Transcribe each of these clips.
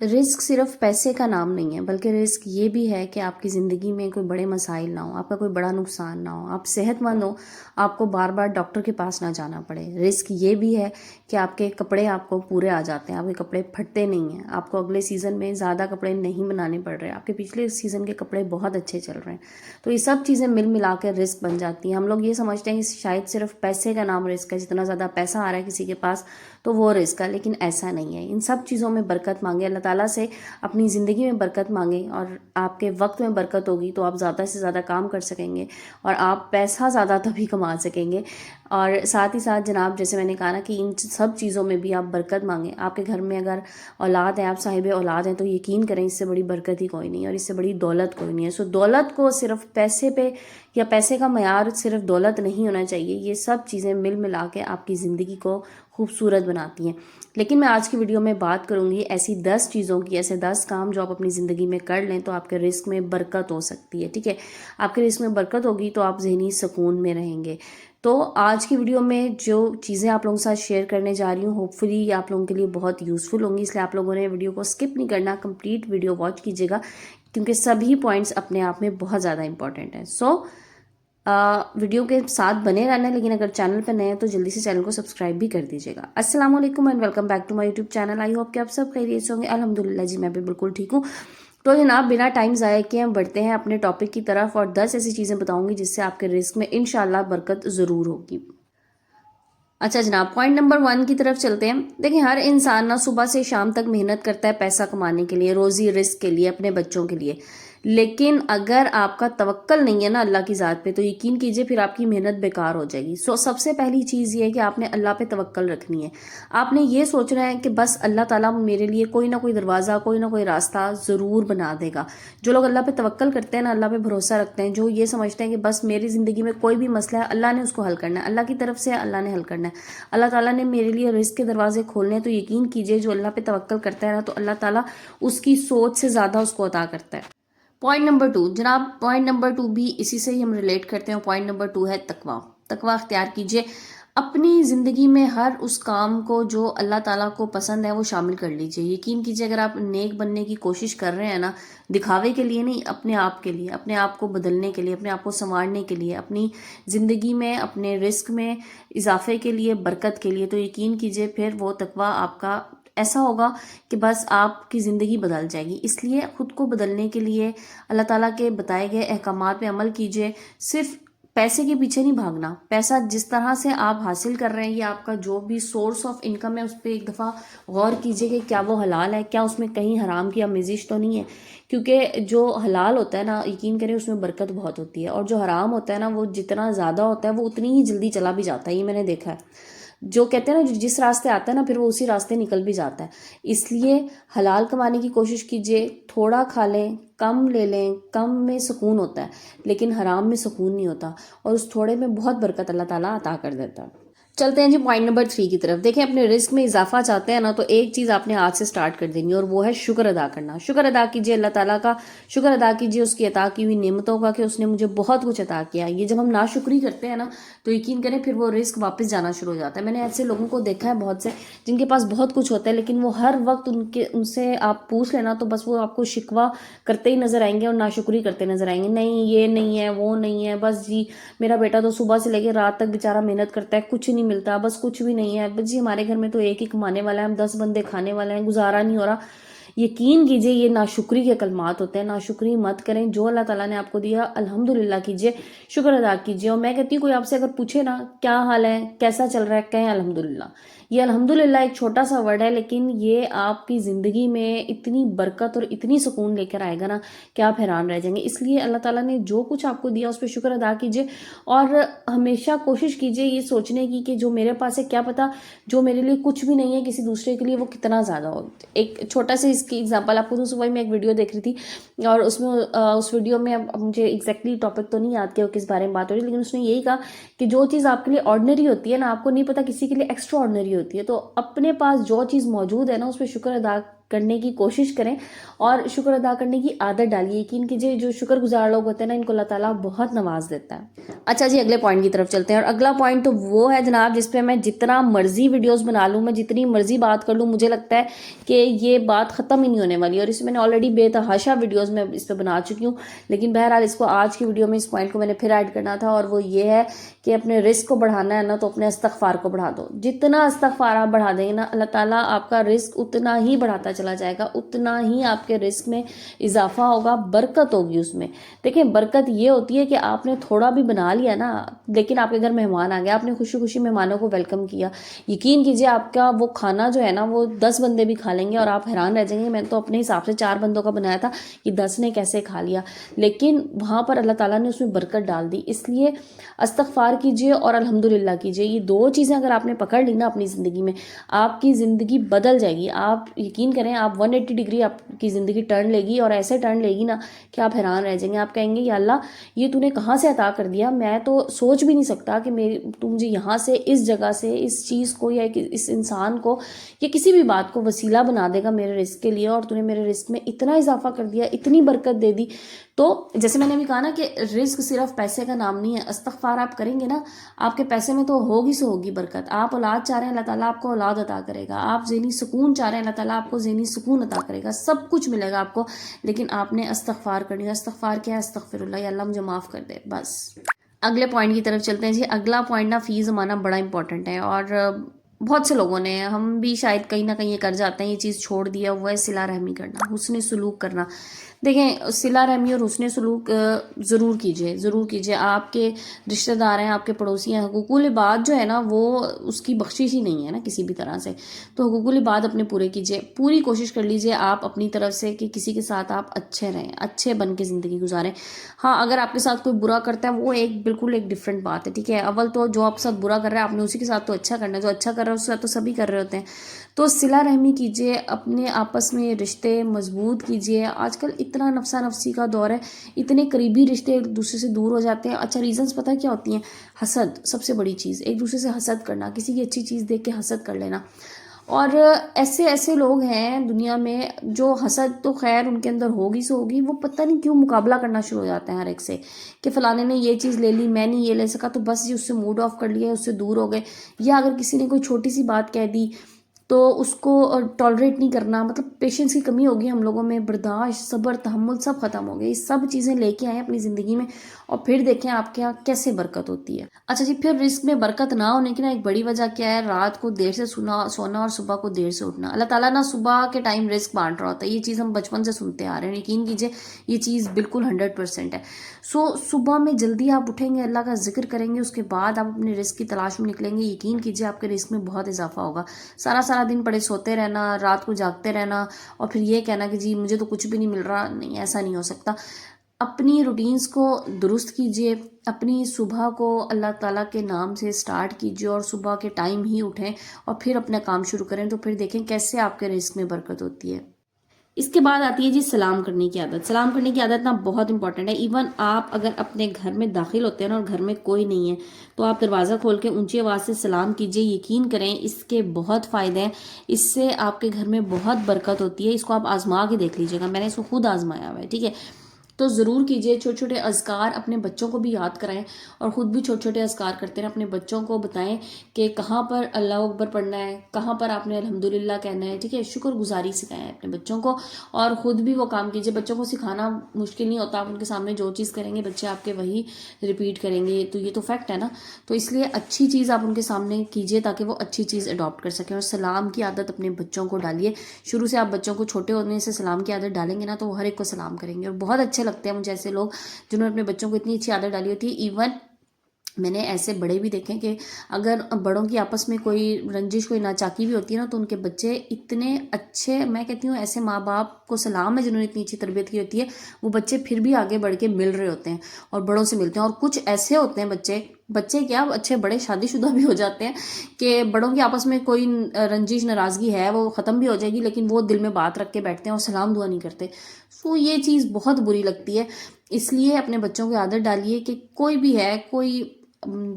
رزق صرف پیسے کا نام نہیں ہے، بلکہ رزق یہ بھی ہے کہ آپ کی زندگی میں کوئی بڑے مسائل نہ ہوں، آپ کا کوئی بڑا نقصان نہ ہو، آپ صحت مند ہو، آپ کو بار بار ڈاکٹر کے پاس نہ جانا پڑے۔ رزق یہ بھی ہے کہ آپ کے کپڑے آپ کو پورے آ جاتے ہیں، آپ کے کپڑے پھٹتے نہیں ہیں، آپ کو اگلے سیزن میں زیادہ کپڑے نہیں بنانے پڑ رہے، آپ کے پچھلے سیزن کے کپڑے بہت اچھے چل رہے ہیں۔ تو یہ سب چیزیں مل ملا کر رزق بن جاتی ہیں۔ ہم لوگ یہ سمجھتے ہیں کہ شاید صرف پیسے کا نام رزق ہے، جتنا زیادہ پیسہ آ رہا ہے کسی کے پاس تو وہ رزق ہے، لیکن ایسا نہیں ہے۔ ان سب چیزوں میں برکت مانگے، اللہ تعالیٰ سے اپنی زندگی میں برکت مانگیں، اور آپ کے وقت میں برکت ہوگی تو آپ زیادہ سے زیادہ کام کر سکیں گے اور آپ پیسہ زیادہ تبھی کما سکیں گے۔ اور ساتھ ہی ساتھ جناب، جیسے میں نے کہا نا کہ ان سب چیزوں میں بھی آپ برکت مانگیں۔ آپ کے گھر میں اگر اولاد ہے، آپ صاحب اولاد ہیں، تو یقین کریں اس سے بڑی برکت ہی کوئی نہیں ہے اور اس سے بڑی دولت کوئی نہیں ہے۔ سو دولت کو صرف پیسے پہ یا پیسے کا معیار صرف دولت نہیں ہونا چاہیے، یہ سب چیزیں مل ملا کے آپ کی زندگی کو خوبصورت بناتی ہیں۔ لیکن میں آج کی ویڈیو میں بات کروں گی ایسی 10 چیزوں کی، ایسے 10 کام جو آپ اپنی زندگی میں کر لیں تو آپ کے رزق میں برکت ہو سکتی ہے، ٹھیک ہے؟ آپ کے رزق میں برکت ہوگی تو آپ ذہنی سکون میں رہیں گے۔ تو آج کی ویڈیو میں جو چیزیں آپ لوگوں کے ساتھ شیئر کرنے جا رہی ہوں، ہوپ فلی آپ لوگوں کے لیے بہت یوزفل ہوں گی، اس لیے آپ لوگوں نے ویڈیو کو سکپ نہیں کرنا، کمپلیٹ ویڈیو واچ کیجیے گا، کیونکہ سبھی پوائنٹس اپنے آپ میں بہت زیادہ امپورٹنٹ ہیں۔ ویڈیو کے ساتھ بنے رہنا ہے، لیکن اگر چینل پہ نئے ہیں تو جلدی سے چینل کو سبسکرائب بھی کر دیجیے گا۔ السلام علیکم and welcome back to my YouTube channel. I hope کہ آپ سب خیریت سے ہوں گے۔ الحمدللہ جی میں بھی بالکل ٹھیک ہوں۔ تو جناب بنا ٹائم ضائع کیے ہم بڑھتے ہیں اپنے ٹاپک کی طرف، اور 10 ایسی چیزیں بتاؤں گی جس سے آپ کے رزق میں انشاءاللہ برکت ضرور ہوگی۔ اچھا جناب، پوائنٹ نمبر 1 کی طرف چلتے ہیں۔ دیکھیں، ہر انسان نہ صبح سے شام تک محنت کرتا ہے پیسہ کمانے کے لیے، روزی رزق کے لیے، اپنے بچوں کے لیے، لیکن اگر آپ کا توکل نہیں ہے نا اللہ کی ذات پہ تو یقین کیجئے پھر آپ کی محنت بیکار ہو جائے گی۔ سب سے پہلی چیز یہ ہے کہ آپ نے اللہ پہ توکل رکھنی ہے۔ آپ نے یہ سوچنا ہے کہ بس اللہ تعالیٰ میرے لیے کوئی نہ کوئی دروازہ، کوئی نہ کوئی راستہ ضرور بنا دے گا۔ جو لوگ اللہ پہ توکل کرتے ہیں نا، اللہ پہ بھروسہ رکھتے ہیں، جو یہ سمجھتے ہیں کہ بس میری زندگی میں کوئی بھی مسئلہ ہے اللہ نے اس کو حل کرنا ہے، اللہ کی طرف سے اللہ نے حل کرنا ہے، اللہ تعالیٰ نے میرے لیے رزق کے دروازے کھولنے ہیں، تو یقین کیجئے جو اللہ پہ توکل کرتا ہے نا تو اللہ تعالیٰ اس کی سوچ سے زیادہ اس کو عطا کرتا ہے۔ پوائنٹ نمبر 2 جناب، پوائنٹ نمبر 2 بھی اسی سے ہی ہم ریلیٹ کرتے ہیں۔ پوائنٹ نمبر 2 ہے تقویٰ۔ تقویٰ اختیار کیجئے اپنی زندگی میں، ہر اس کام کو جو اللہ تعالیٰ کو پسند ہے وہ شامل کر لیجئے۔ یقین کیجئے اگر آپ نیک بننے کی کوشش کر رہے ہیں نا، دکھاوے کے لیے نہیں، اپنے آپ کے لیے، اپنے آپ کو بدلنے کے لیے، اپنے آپ کو سنوارنے کے لیے، اپنی زندگی میں اپنے رزق میں اضافے کے لیے، برکت کے لیے، تو یقین کیجئے پھر وہ تقویٰ آپ کا ایسا ہوگا کہ بس آپ کی زندگی بدل جائے گی۔ اس لیے خود کو بدلنے کے لیے اللہ تعالیٰ کے بتائے گئے احکامات پہ عمل کیجئے۔ صرف پیسے کے پیچھے نہیں بھاگنا، پیسہ جس طرح سے آپ حاصل کر رہے ہیں، یہ آپ کا جو بھی سورس آف انکم ہے اس پہ ایک دفعہ غور کیجئے کہ کیا وہ حلال ہے، کیا اس میں کہیں حرام کی آمیزش تو نہیں ہے، کیونکہ جو حلال ہوتا ہے نا یقین کریں اس میں برکت بہت ہوتی ہے، اور جو حرام ہوتا ہے نا وہ جتنا زیادہ ہوتا ہے وہ اتنی ہی جلدی چلا بھی جاتا ہے، یہ میں نے دیکھا ہے۔ جو کہتے ہیں نا جس راستے آتا ہے نا پھر وہ اسی راستے نکل بھی جاتا ہے۔ اس لیے حلال کمانے کی کوشش کیجئے، تھوڑا کھا لیں، کم لے لیں، کم میں سکون ہوتا ہے لیکن حرام میں سکون نہیں ہوتا، اور اس تھوڑے میں بہت برکت اللہ تعالیٰ عطا کر دیتا ہے۔ چلتے ہیں جی پوائنٹ نمبر 3 کی طرف۔ دیکھیں، اپنے رزق میں اضافہ چاہتے ہیں نا تو ایک چیز آپ نے آج سے سٹارٹ کر دینی ہے، اور وہ ہے شکر ادا کرنا۔ شکر ادا کیجئے اللہ تعالیٰ کا، شکر ادا کیجئے اس کی عطا کی ہوئی نعمتوں کا کہ اس نے مجھے بہت کچھ عطا کیا۔ یہ جب ہم ناشکری کرتے ہیں نا تو یقین کریں پھر وہ رزق واپس جانا شروع ہو جاتا ہے۔ میں نے ایسے لوگوں کو دیکھا ہے بہت سے جن کے پاس بہت کچھ ہوتا ہے، لیکن وہ ہر وقت ان سے آپ پوچھ لینا تو بس وہ آپ کو شکوہ کرتے ہی نظر آئیں گے اور ناشکری کرتے نظر آئیں گے۔ نہیں یہ نہیں ہے، وہ نہیں ہے، بس جی میرا بیٹا تو صبح سے لے کے رات تک بیچارہ محنت کرتا ہے، کچھ نہیں ملتا، بس کچھ بھی نہیں ہے، بس جی ہمارے گھر میں تو ایک ہی کمانے والا ہے، ہم 10 بندے کھانے والے ہیں، گزارا نہیں ہو رہا۔ یقین کیجئے یہ ناشکری کے کلمات ہوتے ہیں۔ ناشکری مت کریں، جو اللہ تعالیٰ نے آپ کو دیا الحمدللہ کیجئے، شکر ادا کیجئے۔ اور میں کہتی ہوں کوئی آپ سے اگر پوچھے نا کیا حال ہے، کیسا چل رہا ہے، کہیں الحمدللہ۔ یہ الحمدللہ ایک چھوٹا سا ورڈ ہے لیکن یہ آپ کی زندگی میں اتنی برکت اور اتنی سکون لے کر آئے گا نا کہ آپ حیران رہ جائیں گے۔ اس لیے اللہ تعالیٰ نے جو کچھ آپ کو دیا اس پہ شکر ادا کیجئے، اور ہمیشہ کوشش کیجئے یہ سوچنے کی کہ جو میرے پاس ہے کیا پتا جو میرے لیے کچھ بھی نہیں ہے کسی دوسرے کے لیے وہ کتنا زیادہ ہو۔ ایک چھوٹا سا اس کی اگزامپل آپ کو دوں۔ صبح میں ایک ویڈیو دیکھ رہی تھی اور اس ویڈیو میں اب مجھے ایگزیکٹلی ٹاپک تو نہیں یاد کہ وہ کس بارے میں بات ہو رہی، لیکن اس نے یہی کہا کہ جو چیز آپ کے لیے آرڈنری ہوتی ہے نا، آپ کو نہیں پتا کسی کے لیے ایکسٹرا آرڈنری ہوتی ہے، تو اپنے پاس جو چیز موجود ہے نا اس پہ شکر ادا کرنے کی کوشش کریں اور شکر ادا کرنے کی عادت ڈالیے. یقین کیجیے جو شکر گزار لوگ ہوتے ہیں نا ان کو اللہ تعالیٰ بہت نواز دیتا ہے. اچھا جی اگلے پوائنٹ کی طرف چلتے ہیں. اور اگلا پوائنٹ تو وہ ہے جناب جس پہ میں جتنا مرضی ویڈیوز بنا لوں, میں جتنی مرضی بات کر لوں, مجھے لگتا ہے کہ یہ بات ختم ہی نہیں ہونے والی. اور اس میں نے آلریڈی بے تحاشا ویڈیوز میں اس پہ بنا چکی ہوں, لیکن بہرحال اس کو آج کی ویڈیو میں اس پوائنٹ کو میں نے پھر ایڈ کرنا تھا. اور وہ یہ ہے کہ اپنے رزق کو بڑھانا ہے نا تو اپنے استغفار کو بڑھا دو. جتنا استغفار آپ بڑھا دیں گے نا اللہ تعالیٰ آپ کا رزق اتنا ہی بڑھاتا چلا جائے گا, اتنا ہی آپ کے رزق میں اضافہ ہوگا, برکت ہوگی اس میں. دیکھیں برکت یہ ہوتی ہے کہ آپ نے تھوڑا بھی بنا لیا نا, لیکن آپ کے گھر مہمان آ گئے, آپ نے خوشی خوشی مہمانوں کو ویلکم کیا, یقین کیجیے آپ کا وہ کھانا جو ہے نا وہ 10 بندے بھی کھا لیں گے اور آپ حیران رہ جائیں گے میں تو اپنے حساب سے 4 بندوں کا بنایا تھا, یہ 10 نے کیسے کھا لیا. لیکن وہاں پر اللہ تعالیٰ نے اس میں برکت ڈال دی. اس لیے استغفار کیجیے اور الحمدللہ کیجیے. یہ 2 چیزیں اگر آپ نے پکڑ لی نا اپنی زندگی میں, آپ کی زندگی بدل جائے گی. آپ یقین کریں آپ 180 ڈگری آپ کی زندگی ٹرن لے گی, اور ایسے ٹرن لے گی نا کہ آپ حیران رہ جائیں گے. آپ کہیں گے یا اللہ یہ تو نے کہاں سے عطا کر دیا, میں تو سوچ بھی نہیں سکتا کہ تو مجھے یہاں سے اس جگہ سے اس چیز کو یا اس انسان کو یا کسی بھی بات کو وسیلہ بنا دے گا میرے رزق کے لیے, اور تو نے میرے رزق میں اتنا اضافہ کر دیا, اتنی برکت دے دی. تو جیسے میں نے بھی کہا نا کہ رزق صرف پیسے کا نام نہیں ہے. استغفار آپ کریں گے نا آپ کے پیسے میں تو ہوگی سو ہوگی برکت. آپ اولاد چاہ رہے ہیں اللہ تعالیٰ آپ کو اولاد عطا کرے گا. آپ ذہنی سکون چاہ رہے ہیں اللہ تعالیٰ آپ کو ذہنی سکون عطا کرے گا. سب کچھ ملے گا آپ کو, لیکن آپ نے استغفار کرنی ہے. استغفار کیا ہے؟ استغفر اللہ, یا اللہ مجھے معاف کر دے, بس. اگلے پوائنٹ کی طرف چلتے ہیں جی. اگلا پوائنٹ نا فی زمانہ بڑا امپورٹنٹ ہے, اور بہت سے لوگوں نے, ہم بھی شاید کہیں نہ کہیں یہ کر جاتے ہیں, یہ چیز چھوڑ دیا ہوا ہے, صلہ رحمی کرنا, حسن سلوک کرنا. دیکھیں صلہ رحمی اور حسن سلوک ضرور کیجیے, ضرور کیجیے. آپ کے رشتہ دار ہیں, آپ کے پڑوسی ہیں, حقوق العباد جو ہے نا وہ اس کی بخشش ہی نہیں ہے نا کسی بھی طرح سے. تو حقوق العباد اپنے پورے کیجیے, پوری کوشش کر لیجیے آپ اپنی طرف سے کہ کسی کے ساتھ آپ اچھے رہیں, اچھے بن کے زندگی گزاریں. ہاں اگر آپ کے ساتھ کوئی برا کرتا ہے وہ بالکل ایک ڈفرینٹ بات ہے, ٹھیک ہے. اول تو جو آپ کے ساتھ برا کر رہا ہے آپ نے اسی کے ساتھ تو اچھا کرنا ہے, جو اچھا کر رہا ہے اس کے ساتھ تو سبھی کر رہے ہوتے ہیں. تو صلہ رحمی کیجیے, اپنے آپس میں رشتے مضبوط کیجیے. آج کل اتنا نفسا نفسی کا دور ہے, اتنے قریبی رشتے ایک دوسرے سے دور ہو جاتے ہیں. اچھا ریزنز پتہ کیا ہوتی ہیں؟ حسد, سب سے بڑی چیز, ایک دوسرے سے حسد کرنا, کسی کی اچھی چیز دیکھ کے حسد کر لینا. اور ایسے لوگ ہیں دنیا میں جو حسد تو خیر ان کے اندر ہوگی سو ہوگی, وہ پتہ نہیں کیوں مقابلہ کرنا شروع ہو جاتے ہیں ہر ایک سے, کہ فلانے نے یہ چیز لے لی میں نہیں یہ لے سکا, تو بس یہ اس سے موڈ آف کر لیا, اس سے دور ہو گئے. یا اگر کسی نے کوئی چھوٹی سی بات کہہ دی تو اس کو ٹالریٹ نہیں کرنا, مطلب پیشنس کی کمی ہوگی ہم لوگوں میں, برداشت صبر تحمل سب ختم ہو گئے. یہ سب چیزیں لے کے آئیں اپنی زندگی میں اور پھر دیکھیں آپ کے یہاں کیسے برکت ہوتی ہے. اچھا جی, پھر رزق میں برکت نہ ہونے کی نا ایک بڑی وجہ کیا ہے؟ رات کو دیر سے سونا اور صبح کو دیر سے اٹھنا. اللہ تعالیٰ نا صبح کے ٹائم رزق بانٹ رہا ہوتا ہے, یہ چیز ہم بچپن سے سنتے آ رہے ہیں, یقین کیجیے یہ چیز بالکل 100% ہے. صبح میں جلدی آپ اٹھیں گے, اللہ کا ذکر کریں گے, اس کے بعد آپ اپنے رزق کی تلاش میں نکلیں گے, یقین کیجیے آپ کے رزق میں بہت اضافہ ہوگا. سارا دن پڑے سوتے رہنا, رات کو جاگتے رہنا اور پھر یہ کہنا کہ جی مجھے تو کچھ بھی نہیں مل رہا, نہیں, ایسا نہیں ہو سکتا. اپنی روٹینز کو درست کیجیے, اپنی صبح کو اللہ تعالیٰ کے نام سے سٹارٹ کیجیے اور صبح کے ٹائم ہی اٹھیں اور پھر اپنا کام شروع کریں, تو پھر دیکھیں کیسے آپ کے رزق میں برکت ہوتی ہے. اس کے بعد آتی ہے جی سلام کرنے کی عادت. سلام کرنے کی عادت نا بہت امپورٹنٹ ہے. ایون آپ اگر اپنے گھر میں داخل ہوتے ہیں نا اور گھر میں کوئی نہیں ہے تو آپ دروازہ کھول کے اونچی آواز سے سلام کیجیے. یقین کریں اس کے بہت فائدے ہیں, اس سے آپ کے گھر میں بہت برکت ہوتی ہے. اس کو آپ آزما کے دیکھ لیجیے گا, میں نے اس کو خود آزمایا ہوا ہے, ٹھیک ہے. تو ضرور کیجیے. چھوٹے چھوٹے اذکار اپنے بچوں کو بھی یاد کرائیں اور خود بھی چھوٹے چھوٹے اذکار کرتے رہیں. اپنے بچوں کو بتائیں کہ کہاں پر اللہ اکبر پڑھنا ہے, کہاں پر آپ نے الحمدللہ کہنا ہے, ٹھیک ہے. شکر گزاری سکھائیں اپنے بچوں کو اور خود بھی وہ کام کیجیے. بچوں کو سکھانا مشکل نہیں ہوتا, آپ ان کے سامنے جو چیز کریں گے بچے آپ کے وہی ریپیٹ کریں گے, تو یہ تو فیکٹ ہے نا. تو اس لیے اچھی چیز آپ ان کے سامنے کیجیے تاکہ وہ اچھی چیز اڈاپٹ کر سکیں. اور سلام کی عادت اپنے بچوں کو ڈالیے. شروع سے آپ بچوں کو چھوٹے ہونے سے سلام کی عادت ڈالیں گے نا تو وہ ہر ایک کو سلام کریں گے, اور بہت اچھے لگتے ہیں مجھے ایسے لوگ جنہوں نے اپنے بچوں کو اتنی اچھی عادت ڈالی ہوتی ہے. ایون میں نے ایسے بڑے بھی دیکھے کہ اگر بڑوں کی آپس میں کوئی رنجش کوئی ناچاکی بھی ہوتی ہے نا تو ان کے بچے اتنے اچھے, میں کہتی ہوں ایسے ماں باپ کو سلام ہے جنہوں نے اتنی اچھی تربیت کی ہوتی ہے, وہ بچے پھر بھی آگے بڑھ کے مل رہے ہوتے ہیں اور بڑوں سے ملتے ہیں. اور کچھ ایسے ہوتے ہیں بچے کیا اچھے بڑے شادی شدہ بھی ہو جاتے ہیں کہ بڑوں کی آپس میں کوئی رنجش ناراضگی ہے وہ ختم بھی ہو جائے گی لیکن وہ دل میں بات رکھ کے بیٹھتے ہیں اور سلام دعا نہیں کرتے. سو یہ چیز بہت بری لگتی ہے. اس لیے اپنے بچوں کی عادت ڈالیے کہ کوئی بھی ہے, کوئی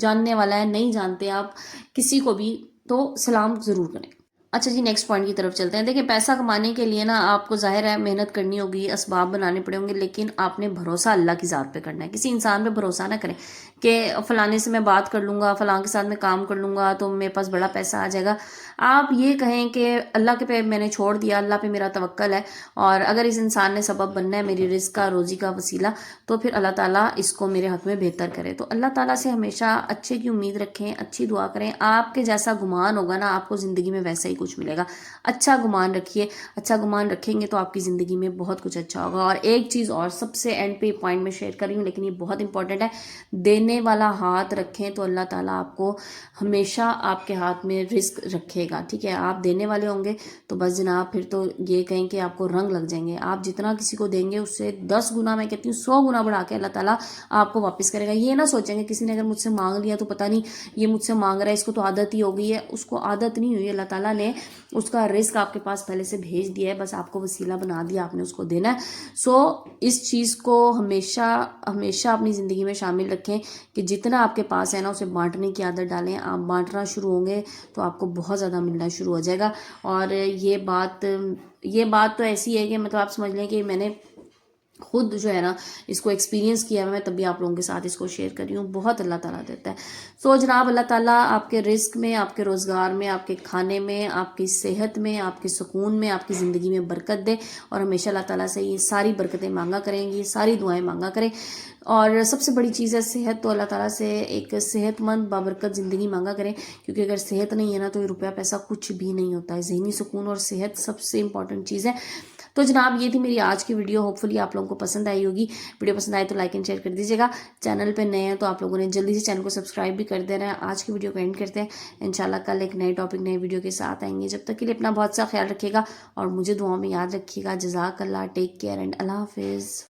جاننے والا ہے, نہیں جانتے آپ کسی کو بھی, تو سلام ضرور کریں. اچھا جی، نیکسٹ پوائنٹ کی طرف چلتے ہیں. دیکھیں، پیسہ کمانے کے لیے نا آپ کو ظاہر ہے محنت کرنی ہوگی، اسباب بنانے پڑیں گے، لیکن آپ نے بھروسہ اللہ کی ذات پہ کرنا ہے. کسی انسان پہ بھروسہ نہ کریں کہ فلانے سے میں بات کر لوں گا، فلاں کے ساتھ میں کام کر لوں گا تو میرے پاس بڑا پیسہ آ جائے گا. آپ یہ کہیں کہ اللہ کے پہ میں نے چھوڑ دیا، اللہ پہ میرا توکل ہے، اور اگر اس انسان نے سبب بننا ہے میری رزق کا، روزی کا وسیلہ، تو پھر اللہ تعالیٰ اس کو میرے حق میں بہتر کرے. تو اللہ تعالیٰ سے ہمیشہ اچھے کی امید رکھیں، اچھی دعا کریں. آپ کے جیسا گمان ہوگا نا آپ کو زندگی میں ویسا ہی کچھ ملے گا. اچھا گمان رکھیے، اچھا گمان رکھیں گے تو آپ کی زندگی میں بہت کچھ اچھا ہوگا. اور ایک چیز اور سب سے اینڈ پہ پوائنٹ میں شیئر کر رہی ہوں، لیکن یہ بہت امپورٹنٹ ہے. دینے والا ہاتھ رکھیں تو اللہ تعالیٰ آپ کو ہمیشہ آپ کے ہاتھ میں رزق رکھے گا. ٹھیک ہے، آپ دینے والے ہوں گے تو بس جناب پھر تو یہ کہیں کہ آپ کو رنگ لگ جائیں گے. آپ جتنا کسی کو دیں گے اس سے 10 گنا، میں کہتی ہوں 100 گنا بڑھا کے اللہ تعالیٰ آپ کو واپس کرے گا. یہ نہ سوچیں گے کسی نے اگر مجھ سے مانگ لیا تو پتہ نہیں یہ مجھ سے مانگ رہا ہے، اس کو تو عادت ہی ہو گئی ہے. اس کو عادت نہیں ہوئی، اللہ تعالیٰ نے اس کا رزق آپ کے پاس پہلے سے بھیج دیا ہے، بس آپ کو وسیلہ بنا دیا، آپ نے اس کو دینا ہے. سو اس چیز کو ہمیشہ ہمیشہ اپنی زندگی میں شامل رکھیں کہ جتنا آپ کے پاس ہے نا اسے بانٹنے کی عادت ڈالیں. آپ بانٹنا شروع ہوں گے تو آپ کو بہت زیادہ ملنا شروع ہو جائے گا. اور یہ بات تو ایسی ہے کہ مطلب آپ سمجھ لیں کہ میں نے خود جو ہے نا اس کو ایکسپیرینس کیا ہے، میں تبھی آپ لوگوں کے ساتھ اس کو شیئر کر رہی ہوں. بہت اللہ تعالیٰ دیتا ہے. سو جناب اللہ تعالیٰ آپ کے رزق میں، آپ کے روزگار میں، آپ کے کھانے میں، آپ کی صحت میں، آپ کے سکون میں، آپ کی زندگی میں برکت دے. اور ہمیشہ اللہ تعالیٰ سے یہ ساری برکتیں مانگا کریں گی، ساری دعائیں مانگا کریں. اور سب سے بڑی چیز ہے صحت. تو اللہ تعالیٰ سے ایک صحت مند بابرکت زندگی مانگا کریں، کیونکہ اگر صحت نہیں ہے نا تو یہ روپیہ پیسہ کچھ بھی نہیں ہوتا ہے. ذہنی سکون اور صحت سب سے امپورٹنٹ چیز ہے. تو جناب یہ تھی میری آج کی ویڈیو. ہوپ فلی آپ لوگوں کو پسند آئی ہوگی. ویڈیو پسند آئے تو لائک اینڈ شیئر کر دیجیے گا. چینل پہ نئے ہیں تو آپ لوگوں نے جلدی سے چینل کو سبسکرائب بھی کر دینا ہے. آج کی ویڈیو کو اینڈ کرتے ہیں. انشاءاللہ کل ایک نئے ٹاپک، نئے ویڈیو کے ساتھ آئیں گے. جب تک کے لیے اپنا بہت سا خیال رکھیے گا اور مجھے دعاؤں میں یاد رکھیے گا. جزاک اللہ. ٹیک کیئر اینڈ اللہ حافظ.